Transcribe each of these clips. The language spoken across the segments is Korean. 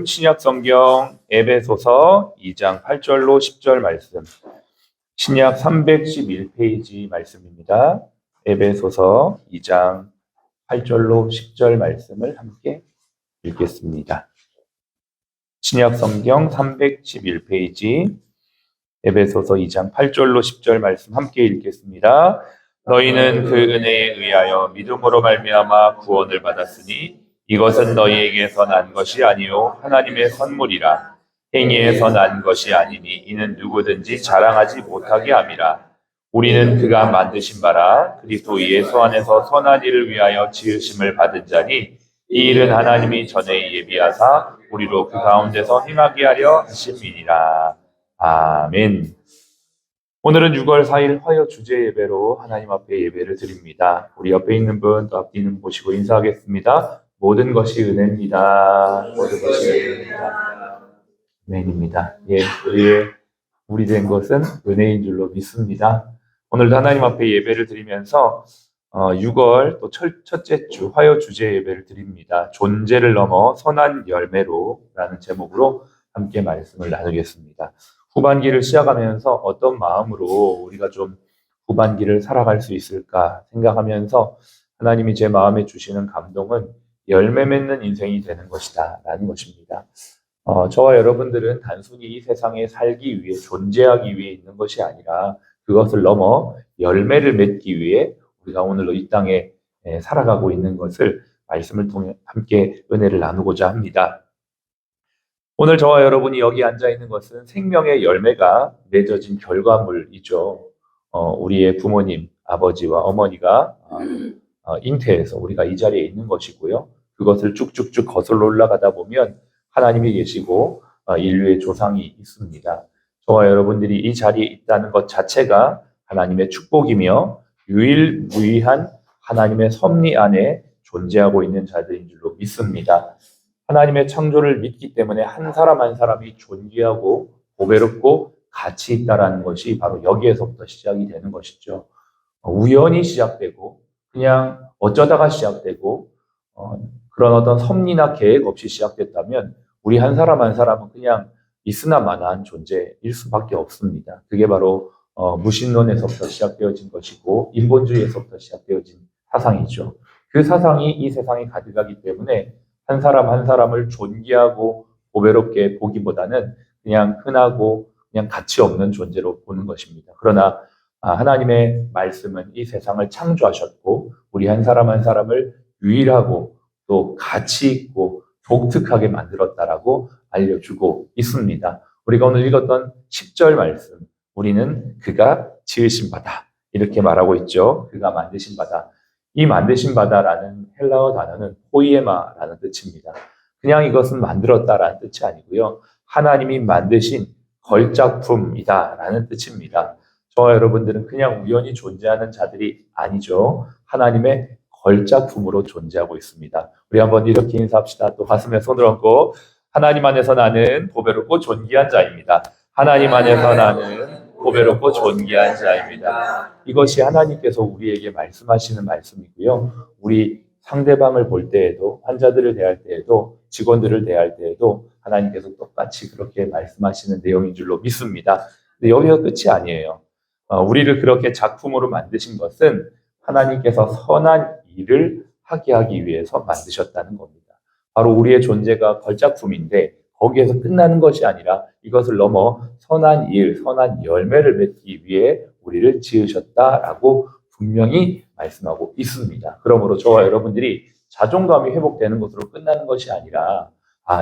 신약 성경 에베소서 2장 8절로 10절 말씀. 신약 311페이지 말씀입니다. 에베소서 2장 8절로 10절 말씀을 함께 읽겠습니다. 신약 성경 311페이지 에베소서 2장 8절로 10절 말씀 함께 읽겠습니다. 너희는 그 은혜에 의하여 믿음으로 말미암아 구원을 받았으니 이것은 너희에게서 난 것이 아니요 하나님의 선물이라. 행위에서 난 것이 아니니 이는 누구든지 자랑하지 못하게 함이라. 우리는 그가 만드신 바라 그리스도 예수 안에서 선한 일을 위하여 지으심을 받은 자니 이 일은 하나님이 전에 예비하사 우리로 그 가운데서 행하게 하려 하심이니라. 아멘. 오늘은 6월 4일 화요 주제 예배로 하나님 앞에 예배를 드립니다. 우리 옆에 있는 분, 또 앞에 있는 분 보시고 인사하겠습니다. 모든 것이 은혜입니다. 모든 것이 은혜입니다. 아멘입니다. 예, 우리 된 것은 은혜인 줄로 믿습니다. 오늘도 하나님 앞에 예배를 드리면서 6월 또 첫째 주 화요 주제 예배를 드립니다. 존재를 넘어 선한 열매로 라는 제목으로 함께 말씀을 나누겠습니다. 후반기를 시작하면서 어떤 마음으로 우리가 좀 후반기를 살아갈 수 있을까 생각하면서 하나님이 제 마음에 주시는 감동은 열매 맺는 인생이 되는 것이다 라는 것입니다. 저와 여러분들은 단순히 이 세상에 살기 위해 존재하기 위해 있는 것이 아니라 그것을 넘어 열매를 맺기 위해 우리가 오늘로 이 땅에 살아가고 있는 것을 말씀을 통해 함께 은혜를 나누고자 합니다. 오늘 저와 여러분이 여기 앉아 있는 것은 생명의 열매가 맺어진 결과물이죠. 우리의 부모님, 아버지와 어머니가 잉태해서 우리가 이 자리에 있는 것이고요. 그것을 쭉쭉쭉 거슬러 올라가다 보면 하나님이 계시고 인류의 조상이 있습니다. 저와 여러분들이 이 자리에 있다는 것 자체가 하나님의 축복이며 유일무이한 하나님의 섭리 안에 존재하고 있는 자들인 줄로 믿습니다. 하나님의 창조를 믿기 때문에 한 사람 한 사람이 존귀하고 보배롭고 가치 있다라는 것이 바로 여기에서부터 시작이 되는 것이죠. 우연히 시작되고 그냥 어쩌다가 시작되고 그런 어떤 섭리나 계획 없이 시작됐다면 우리 한 사람 한 사람은 그냥 있으나 마나한 존재일 수밖에 없습니다. 그게 바로 무신론에서부터 시작되어진 것이고 인본주의에서부터 시작되어진 사상이죠. 그 사상이 이 세상에 가득하기 때문에 한 사람 한 사람을 존귀하고 보배롭게 보기보다는 그냥 흔하고 그냥 가치 없는 존재로 보는 것입니다. 그러나 하나님의 말씀은 이 세상을 창조하셨고 우리 한 사람 한 사람을 유일하고 또 가치 있고 독특하게 만들었다라고 알려주고 있습니다. 우리가 오늘 읽었던 10절 말씀, 우리는 그가 지으신 바다 이렇게 말하고 있죠. 그가 만드신 바다. 이 만드신 바다라는 헬라어 단어는 포이에마라는 뜻입니다. 그냥 이것은 만들었다라는 뜻이 아니고요. 하나님이 만드신 걸작품이다라는 뜻입니다. 저와 여러분들은 그냥 우연히 존재하는 자들이 아니죠. 하나님의 걸작품으로 존재하고 있습니다. 우리 한번 이렇게 인사합시다. 또 가슴에 손을 얹고 하나님 안에서 나는 보배롭고 존귀한 자입니다. 하나님 안에서 나는 보배롭고 존귀한 자입니다. 이것이 하나님께서 우리에게 말씀하시는 말씀이고요. 우리 상대방을 볼 때에도 환자들을 대할 때에도 직원들을 대할 때에도 하나님께서 똑같이 그렇게 말씀하시는 내용인 줄로 믿습니다. 근데 여기서 끝이 아니에요. 우리를 그렇게 작품으로 만드신 것은 하나님께서 선한 일을 하기 위해서 만드셨다는 겁니다. 바로 우리의 존재가 걸작품인데 거기에서 끝나는 것이 아니라 이것을 넘어 선한 일, 선한 열매를 맺기 위해 우리를 지으셨다라고 분명히 말씀하고 있습니다. 그러므로 저와 여러분들이 자존감이 회복되는 것으로 끝나는 것이 아니라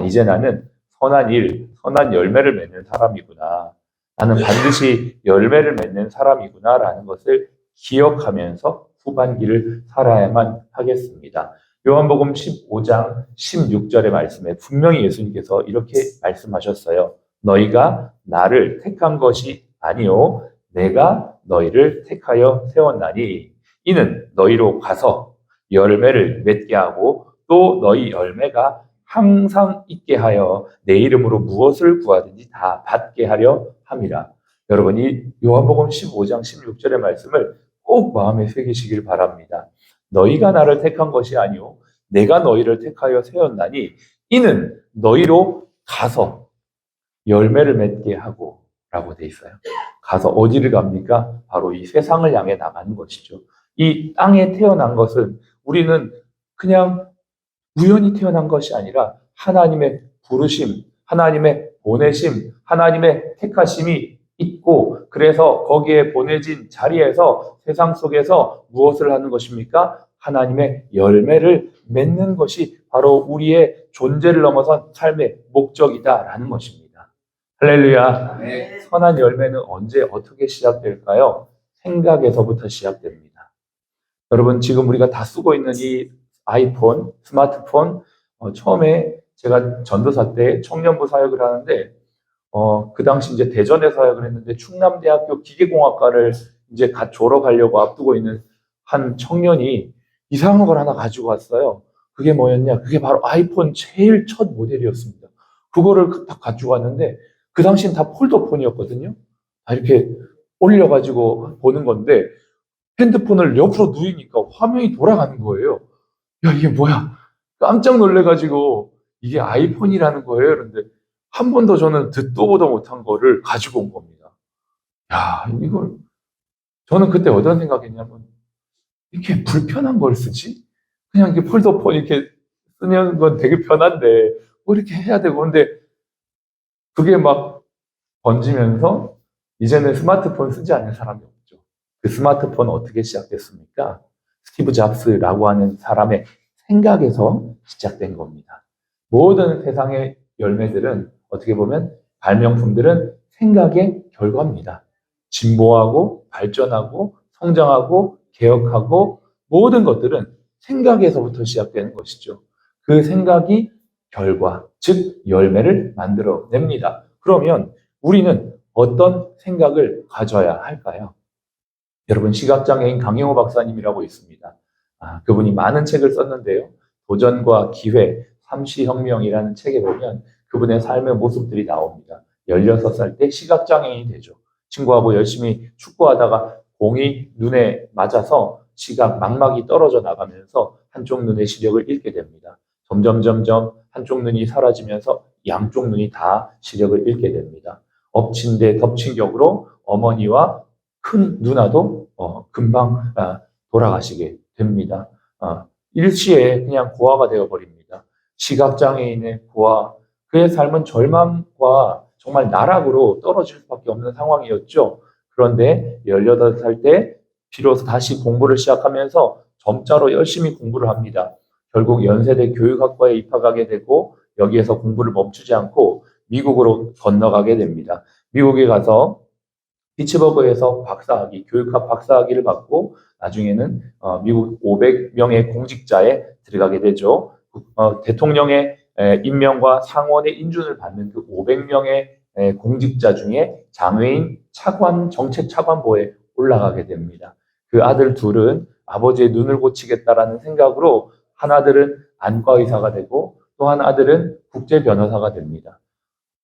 이제 나는 선한 일, 선한 열매를 맺는 사람이구나. 나는 반드시 열매를 맺는 사람이구나 라는 것을 기억하면서 후반기를 살아야만 하겠습니다. 요한복음 15장 16절의 말씀에 분명히 예수님께서 이렇게 말씀하셨어요. 너희가 나를 택한 것이 아니요 내가 너희를 택하여 세웠나니 이는 너희로 가서 열매를 맺게 하고 또 너희 열매가 항상 있게 하여 내 이름으로 무엇을 구하든지 다 받게 하려 함이라. 여러분 이 요한복음 15장 16절의 말씀을 꼭 마음에 새기시길 바랍니다. 너희가 나를 택한 것이 아니요 내가 너희를 택하여 세웠나니 이는 너희로 가서 열매를 맺게 하고 라고 돼 있어요. 가서 어디를 갑니까? 바로 이 세상을 향해 나가는 것이죠. 이 땅에 태어난 것은 우리는 그냥 우연히 태어난 것이 아니라 하나님의 부르심, 하나님의 보내심, 하나님의 택하심이 있고 그래서 거기에 보내진 자리에서 세상 속에서 무엇을 하는 것입니까? 하나님의 열매를 맺는 것이 바로 우리의 존재를 넘어선 삶의 목적이다라는 것입니다. 할렐루야. 네. 선한 열매는 언제 어떻게 시작될까요? 생각에서부터 시작됩니다. 여러분 지금 우리가 다 쓰고 있는 이 아이폰, 스마트폰 처음에 제가 전도사 때 청년부 사역을 하는데 그 당시 이제 대전에 사역을 했는데 충남대학교 기계공학과를 이제 갓 졸업하려고 앞두고 있는 한 청년이 이상한 걸 하나 가지고 왔어요. 그게 뭐였냐? 그게 바로 아이폰 제일 첫 모델이었습니다. 그거를 딱 가지고 왔는데 그 당시엔 다 폴더폰이었거든요. 다 이렇게 올려가지고 보는 건데 핸드폰을 옆으로 누이니까 화면이 돌아가는 거예요. 야, 이게 뭐야? 깜짝 놀래가지고 이게 아이폰이라는 거예요. 그런데 한 번도 저는 듣도 보도 못한 거를 가지고 온 겁니다. 야, 이걸 저는 그때 어떤 생각했냐면 이렇게 불편한 걸 쓰지? 그냥 이렇게 폴더폰 이렇게 쓰는 건 되게 편한데 뭐 이렇게 해야 되고 근데 그게 막 번지면서 이제는 스마트폰 쓰지 않는 사람이 없죠. 그 스마트폰 어떻게 시작됐습니까? 스티브 잡스라고 하는 사람의 생각에서 시작된 겁니다. 모든 세상의 열매들은 어떻게 보면 발명품들은 생각의 결과입니다. 진보하고 발전하고 성장하고 개혁하고 모든 것들은 생각에서부터 시작되는 것이죠. 그 생각이 결과, 즉 열매를 만들어냅니다. 그러면 우리는 어떤 생각을 가져야 할까요? 여러분 시각장애인 강영호 박사님이라고 있습니다. 그분이 많은 책을 썼는데요. 도전과 기회, 삼시혁명이라는 책에 보면 그분의 삶의 모습들이 나옵니다. 16살 때 시각장애인이 되죠. 친구하고 열심히 축구하다가 공이 눈에 맞아서 시각 망막이 떨어져 나가면서 한쪽 눈의 시력을 잃게 됩니다. 점점 한쪽 눈이 사라지면서 양쪽 눈이 다 시력을 잃게 됩니다. 엎친 데 덮친 격으로 어머니와 큰 누나도 금방 돌아가시게 됩니다. 일시에 그냥 고아가 되어버립니다. 시각장애인의 고아, 그의 삶은 절망과 정말 나락으로 떨어질 수밖에 없는 상황이었죠. 그런데 18살 때 비로소 다시 공부를 시작하면서 점자로 열심히 공부를 합니다. 결국 연세대 교육학과에 입학하게 되고 여기에서 공부를 멈추지 않고 미국으로 건너가게 됩니다. 미국에 가서 피츠버그에서 박사학위, 교육학 박사학위를 받고 나중에는 미국 500명의 공직자에 들어가게 되죠. 대통령의 임명과 상원의 인준을 받는 그 500명의 공직자 중에 장외인 차관, 정책 차관보에 올라가게 됩니다. 그 아들 둘은 아버지의 눈을 고치겠다라는 생각으로 한 아들은 안과 의사가 되고 또 한 아들은 국제 변호사가 됩니다.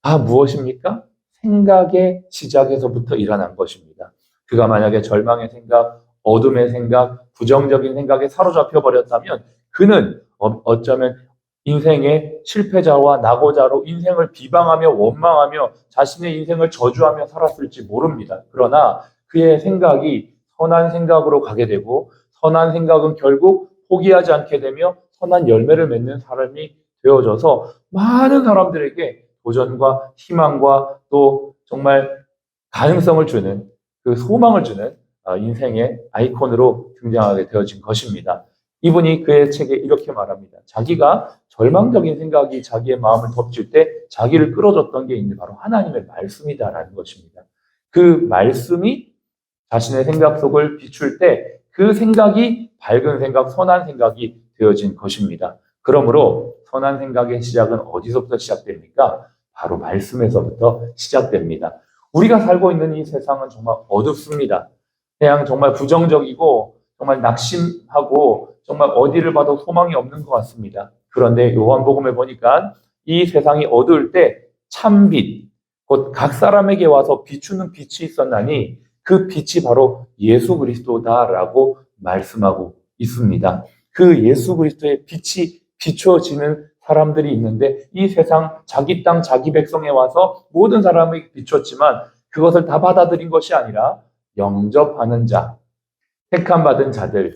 다 무엇입니까? 생각의 시작에서부터 일어난 것입니다. 그가 만약에 절망의 생각, 어둠의 생각, 부정적인 생각에 사로잡혀 버렸다면 그는 어쩌면 인생의 실패자와 낙오자로 인생을 비방하며 원망하며 자신의 인생을 저주하며 살았을지 모릅니다. 그러나 그의 생각이 선한 생각으로 가게 되고 선한 생각은 결국 포기하지 않게 되며 선한 열매를 맺는 사람이 되어져서 많은 사람들에게 도전과 희망과 또 정말 가능성을 주는 그 소망을 주는 인생의 아이콘으로 등장하게 되어진 것입니다. 이분이 그의 책에 이렇게 말합니다. 자기가 절망적인 생각이 자기의 마음을 덮칠 때 자기를 끌어줬던 게 있는 바로 하나님의 말씀이다라는 것입니다. 그 말씀이 자신의 생각 속을 비출 때 그 생각이 밝은 생각, 선한 생각이 되어진 것입니다. 그러므로 선한 생각의 시작은 어디서부터 시작됩니까? 바로 말씀에서부터 시작됩니다. 우리가 살고 있는 이 세상은 정말 어둡습니다. 그냥 정말 부정적이고 정말 낙심하고 정말 어디를 봐도 소망이 없는 것 같습니다. 그런데 요한복음에 보니까 이 세상이 어두울 때 참빛, 곧 각 사람에게 와서 비추는 빛이 있었나니 그 빛이 바로 예수 그리스도다라고 말씀하고 있습니다. 그 예수 그리스도의 빛이 비춰지는 사람들이 있는데 이 세상 자기 땅 자기 백성에 와서 모든 사람이 비췄지만 그것을 다 받아들인 것이 아니라 영접하는 자, 택함 받은 자들,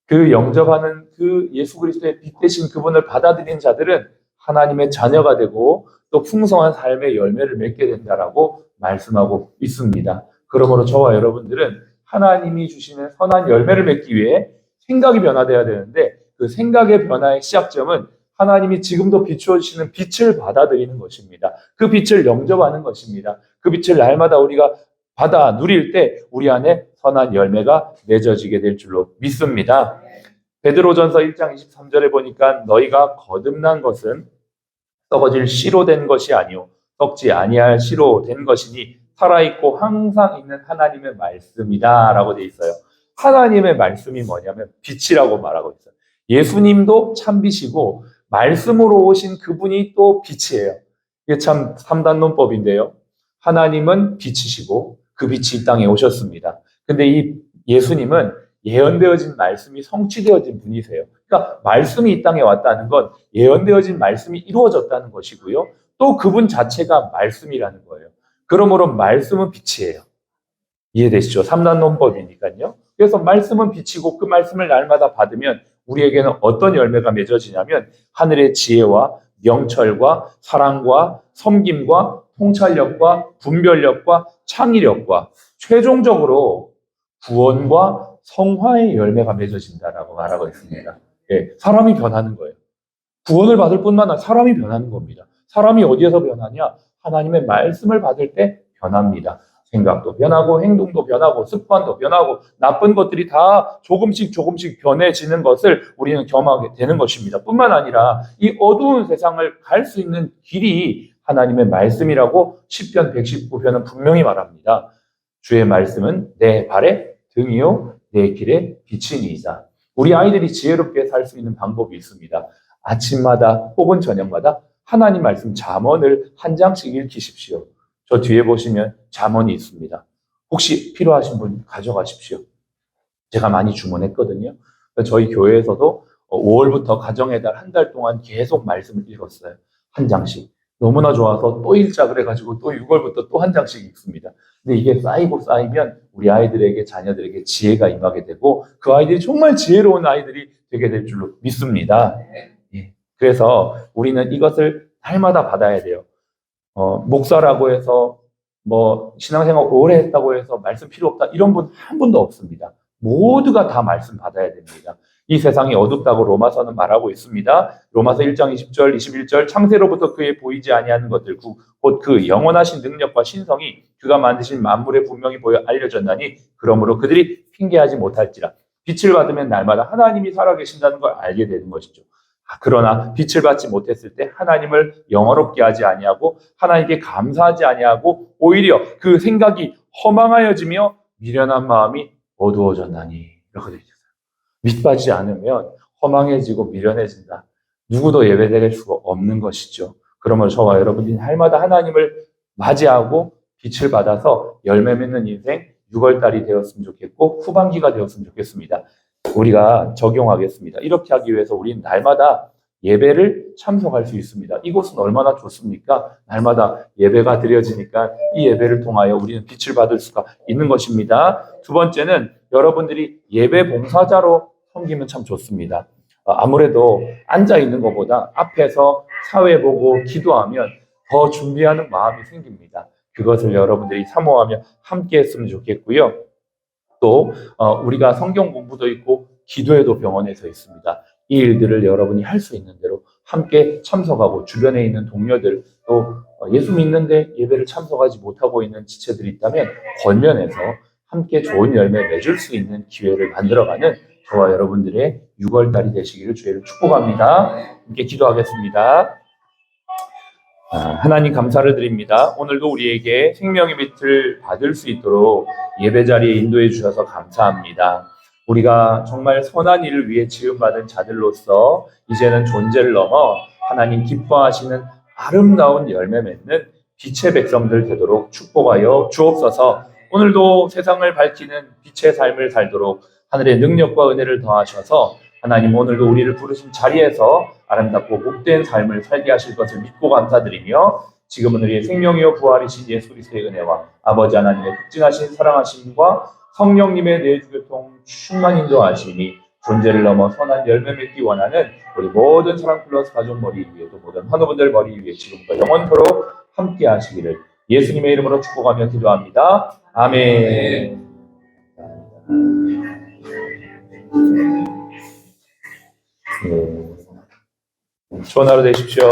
그 영접하는 그 예수 그리스도의 빛 대신 그분을 받아들인 자들은 하나님의 자녀가 되고 또 풍성한 삶의 열매를 맺게 된다라고 말씀하고 있습니다. 그러므로 저와 여러분들은 하나님이 주시는 선한 열매를 맺기 위해 생각이 변화되어야 되는데 그 생각의 변화의 시작점은 하나님이 지금도 비추어 주시는 빛을 받아들이는 것입니다. 그 빛을 영접하는 것입니다. 그 빛을 날마다 우리가 받아 누릴 때 우리 안에 선한 열매가 맺어지게 될 줄로 믿습니다. 베드로전서 1장 23절에 보니까 너희가 거듭난 것은 썩어질 씨로 된 것이 아니요 썩지 아니할 씨로 된 것이니 살아있고 항상 있는 하나님의 말씀이다 라고 돼 있어요. 하나님의 말씀이 뭐냐면 빛이라고 말하고 있어요. 예수님도 참빛이고 말씀으로 오신 그분이 또 빛이에요. 이게 참 3단 논법인데요. 하나님은 빛이시고 그 빛이 이 땅에 오셨습니다. 근데 이 예수님은 예언되어진 말씀이 성취되어진 분이세요. 그러니까 말씀이 이 땅에 왔다는 건 예언되어진 말씀이 이루어졌다는 것이고요. 또 그분 자체가 말씀이라는 거예요. 그러므로 말씀은 빛이에요. 이해되시죠? 3단 논법이니까요. 그래서 말씀은 빛이고 그 말씀을 날마다 받으면 우리에게는 어떤 열매가 맺어지냐면 하늘의 지혜와 명철과 사랑과 섬김과 통찰력과 분별력과 창의력과 최종적으로 구원과 성화의 열매가 맺어진다라고 말하고 있습니다. 예, 사람이 변하는 거예요. 구원을 받을 뿐만 아니라 사람이 변하는 겁니다. 사람이 어디에서 변하냐? 하나님의 말씀을 받을 때 변합니다. 생각도 변하고 행동도 변하고 습관도 변하고 나쁜 것들이 다 조금씩 변해지는 것을 우리는 경험하게 되는 것입니다. 뿐만 아니라 이 어두운 세상을 갈 수 있는 길이 하나님의 말씀이라고 시편 119편은 분명히 말합니다. 주의 말씀은 내 발의 등이요 내 길의 빛이니이다. 우리 아이들이 지혜롭게 살 수 있는 방법이 있습니다. 아침마다 혹은 저녁마다 하나님 말씀 잠언을 한 장씩 읽히십시오. 저 뒤에 보시면 잠언이 있습니다. 혹시 필요하신 분 가져가십시오. 제가 많이 주문했거든요. 저희 교회에서도 5월부터 가정의 달 한 달 동안 계속 말씀을 읽었어요. 한 장씩. 너무나 좋아서 또 읽자 그래가지고 또 6월부터 또 한 장씩 읽습니다. 근데 이게 쌓이고 쌓이면 우리 아이들에게 자녀들에게 지혜가 임하게 되고 그 아이들이 정말 지혜로운 아이들이 되게 될 줄로 믿습니다. 예. 그래서 우리는 이것을 날마다 받아야 돼요. 목사라고 해서 신앙생활 오래 했다고 해서 말씀 필요 없다 이런 분 한 분도 없습니다. 모두가 다 말씀 받아야 됩니다. 이 세상이 어둡다고 로마서는 말하고 있습니다. 로마서 1장 20절 21절 창세로부터 그의 보이지 아니하는 것들 곧 그 영원하신 능력과 신성이 그가 만드신 만물에 분명히 보여 알려졌나니 그러므로 그들이 핑계하지 못할지라. 빛을 받으면 날마다 하나님이 살아계신다는 걸 알게 되는 것이죠. 그러나 빛을 받지 못했을 때 하나님을 영화롭게 하지 아니하고 하나님께 감사하지 아니하고 오히려 그 생각이 허망하여지며 미련한 마음이 어두워졌나니 이렇게 되어 있어요. 빛 받지 않으면 허망해지고 미련해진다. 누구도 예배드릴 수가 없는 것이죠. 그러면 저와 여러분이 날마다 하나님을 맞이하고 빛을 받아서 열매 맺는 인생 6월달이 되었으면 좋겠고 후반기가 되었으면 좋겠습니다. 우리가 적용하겠습니다. 이렇게 하기 위해서 우리는 날마다 예배를 참석할 수 있습니다. 이곳은 얼마나 좋습니까? 날마다 예배가 드려지니까 이 예배를 통하여 우리는 빛을 받을 수가 있는 것입니다. 두 번째는 여러분들이 예배 봉사자로 섬기면 참 좋습니다. 아무래도 앉아 있는 것보다 앞에서 사회 보고 기도하면 더 준비하는 마음이 생깁니다. 그것을 여러분들이 사모하며 함께 했으면 좋겠고요. 또 우리가 성경 공부도 있고 기도회도 병원에서 있습니다. 이 일들을 여러분이 할 수 있는 대로 함께 참석하고 주변에 있는 동료들 또 예수 믿는데 예배를 참석하지 못하고 있는 지체들이 있다면 권면해서 함께 좋은 열매 맺을 수 있는 기회를 만들어가는 저와 여러분들의 6월달이 되시기를 주의를 축복합니다. 함께 기도하겠습니다. 하나님 감사를 드립니다. 오늘도 우리에게 생명의 빛을 받을 수 있도록 예배 자리에 인도해 주셔서 감사합니다. 우리가 정말 선한 일을 위해 지음받은 자들로서 이제는 존재를 넘어 하나님 기뻐하시는 아름다운 열매 맺는 빛의 백성들 되도록 축복하여 주옵소서. 오늘도 세상을 밝히는 빛의 삶을 살도록 하늘의 능력과 은혜를 더하셔서 하나님 오늘도 우리를 부르신 자리에서 아름답고 복된 삶을 살게 하실 것을 믿고 감사드리며 지금은 우리의 생명이요 부활이신 예수 그리스도의 은혜와 아버지 하나님의 극진하신 사랑하심과 성령님의 내주교통 충만 인도하심이 존재를 넘어 선한 열매 맺기 원하는 우리 모든 사랑 플러스 가족 머리 위에 또 모든 환우분들 머리 위에 지금부터 영원토록 함께 하시기를 예수님의 이름으로 축복하며 기도합니다. 아멘. 좋은 하루 되십시오.